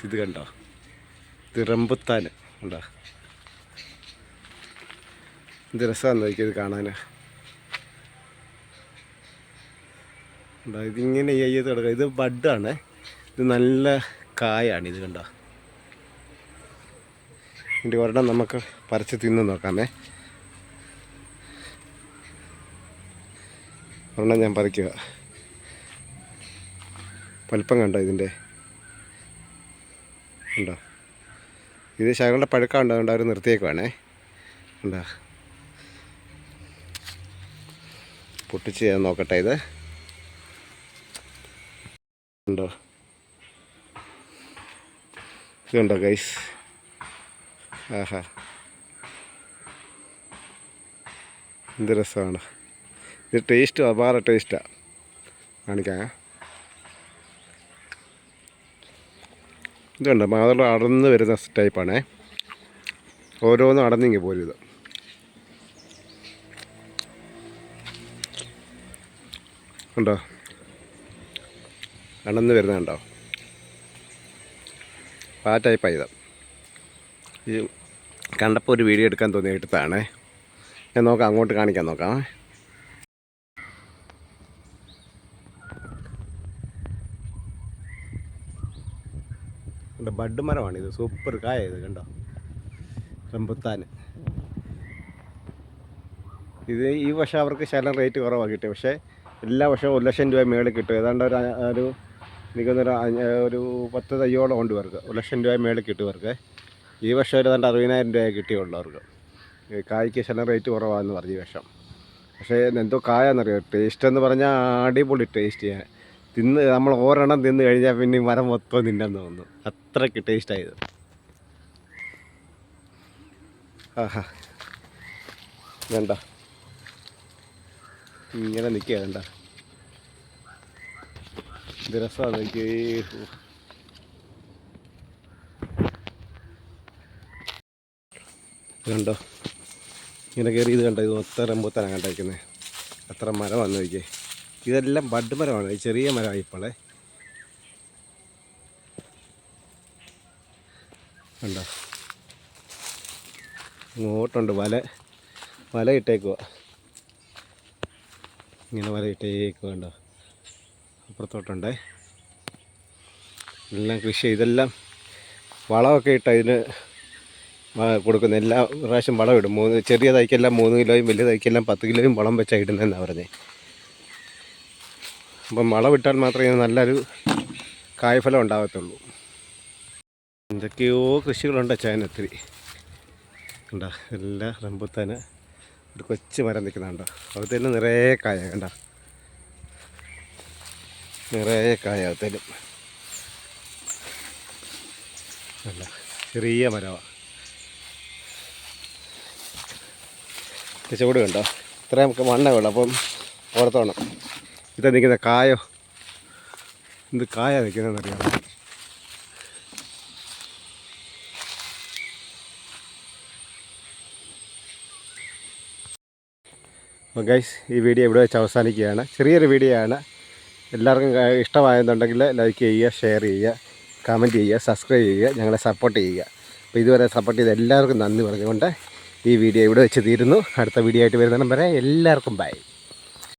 ഇത് കണ്ടോ, ഇത് റംബുത്താൻ ഉണ്ടോ, ഇത് രസമാണെന്ന് നോക്കിയത് കാണാൻ. ഉണ്ടോ, ഇതിങ്ങനെ ചെയ്ത് കിടക്കുക. ഇത് ബഡാണ്, ഇത് നല്ല കായാണ്. ഇത് കണ്ടോ, ഇതിൻ്റെ ഒരെണ്ണം നമുക്ക് പറിച്ച് തിന്ന് നോക്കാമേ. ഒരെണ്ണം ഞാൻ പറിക്കുക. വലിപ്പം കണ്ടോ ഇതിൻ്റെ, ഉണ്ടോ, ഇത് ശകലം പഴുക്കം ഉണ്ടാകുകൊണ്ട് അവർ നിർത്തിയേക്കുവാണേ. ഉണ്ടോ, പൊട്ടിച്ച് ഞാൻ നോക്കട്ടെ. ഇത് ഉണ്ടോ, ഇതുണ്ടോ ഗൈസ്, ആഹാ എന്ത് രസമാണ്. ഇത് ടേസ്റ്റ് അപാര ടേസ്റ്റാണ്. കാണിക്കാം. ഇതുണ്ട്, മാതളം അടന്ന് വരുന്ന ടൈപ്പാണേ. ഓരോന്നും അടന്നിങ്ങി പോരും. ഇത് ഉണ്ടോ, അടന്ന് വരുന്നുണ്ടോ, ആ ടൈപ്പാണ് ഇത്. ഇത് കണ്ടപ്പോൾ ഒരു വീഡിയോ എടുക്കാൻ തോന്നി എടുത്തതാണേ. ഞാൻ നോക്കാം, അങ്ങോട്ട് കാണിക്കാൻ നോക്കാം. ബഡ് മരമാണിത്, സൂപ്പർ കായ ഇത് കണ്ടോ, റംബുത്താൻ. ഇത് ഈ വർഷം അവർക്ക് ശകലം റേറ്റ് കുറവാണ് കിട്ടിയത്. പക്ഷേ എല്ലാ വർഷവും 1 ലക്ഷം രൂപ മേളിൽ കിട്ടും. ഏതാണ്ട് ഒരു എനിക്കൊന്നൊരു 10 തയ്യോളം ഉണ്ട് ഇവർക്ക്. 1 ലക്ഷം രൂപ മേളിൽ കിട്ടും ഇവർക്ക്. ഈ വർഷം ഏതാണ്ട് 60,000 രൂപ കിട്ടിയുള്ളവർക്ക്. കായ്ക്ക് ശകലം റേറ്റ് കുറവാണെന്ന് പറഞ്ഞു ഈ വർഷം. പക്ഷേ എന്തോ കായാന്നറിയാം, ടേസ്റ്റ് എന്ന് പറഞ്ഞാൽ അടിപൊളി ടേസ്റ്റ്. തിന്ന് നമ്മൾ ഒരെണ്ണം തിന്ന് കഴിഞ്ഞാൽ പിന്നെ മരം മൊത്തം തിന്നാന്ന് തോന്നുന്നു, അത്രയ്ക്ക് ടേസ്റ്റായത്. ആഹാ വേണ്ട, ഇങ്ങനെ നിൽക്കുക വേണ്ട, ഇത് രസമാണ്. എനിക്ക് കണ്ടോ, ഇങ്ങനെ കയറി ഇത് കണ്ടോ, ഇത് മൊത്തം റംബുത്താനാണ് കണ്ടേക്കുന്നത്. അത്ര മരം വന്നു നോക്കിയേ. ഇതെല്ലാം ബഡ് മരമാണ്, ഈ ചെറിയ മരമാണ് ഇപ്പോളേ. കണ്ടോ, ഇങ്ങോട്ടുണ്ട് വല ഇട്ടേക്കുക, ഇങ്ങനെ വല ഇട്ടേക്കുക. കണ്ടോ, അപ്പുറത്തോട്ടുണ്ടേ. എല്ലാം കൃഷി, ഇതെല്ലാം വളമൊക്കെ ഇട്ട ഇതിന് കൊടുക്കുന്നത്. എല്ലാ പ്രാവശ്യം വളം ഇടും. ചെറിയ തൈക്കെല്ലാം 3 കിലോയും വലിയ തൈക്കെല്ലാം 10 കിലോയും വളം വെച്ചാൽ ഇടുന്നതെന്നാണ് പറഞ്ഞത്. അപ്പം വളം ഇട്ടാൽ മാത്രമേ നല്ലൊരു കായ്ഫലം ഉണ്ടാകത്തുള്ളൂ. എന്തൊക്കെയോ കൃഷികളുണ്ട് ചൈനത്തിൽ. കണ്ടോ, എല്ലാ റംബുത്താന് ഒരു കൊച്ചു മരം നിൽക്കുന്നുണ്ടോ, അകത്തേലും നിറയെ കായ. കണ്ടോ, നിറയെ കായ അകത്തേലും. അല്ല, ചെറിയ മരമാണ്. ചൂട് കണ്ടോ, ഇത്രയും മണ്ണേ ഉള്ളൂ. അപ്പം ഓർത്തോണം, ഇത് നിൽക്കുന്ന കായോ, എന്ത് കായ നിൽക്കുന്നതെന്നറിയാം. അപ്പോൾ ഗൈസ്, ഈ വീഡിയോ ഇവിടെ വെച്ച് അവസാനിക്കുകയാണ്. ചെറിയൊരു വീഡിയോ ആണ്. എല്ലാവർക്കും ഇഷ്ടമായെന്നുണ്ടെങ്കിൽ ലൈക്ക് ചെയ്യുക, ഷെയർ ചെയ്യുക, കമൻറ്റ് ചെയ്യുക, സബ്സ്ക്രൈബ് ചെയ്യുക, ഞങ്ങളെ സപ്പോർട്ട് ചെയ്യുക. അപ്പോൾ ഇതുവരെ സപ്പോർട്ട് ചെയ്ത എല്ലാവർക്കും നന്ദി പറഞ്ഞുകൊണ്ട് ഈ വീഡിയോ ഇവിടെ വെച്ച് തീരുന്നു. അടുത്ത വീഡിയോ ആയിട്ട് വരുന്നിടം വരെ എല്ലാവർക്കും ബൈ.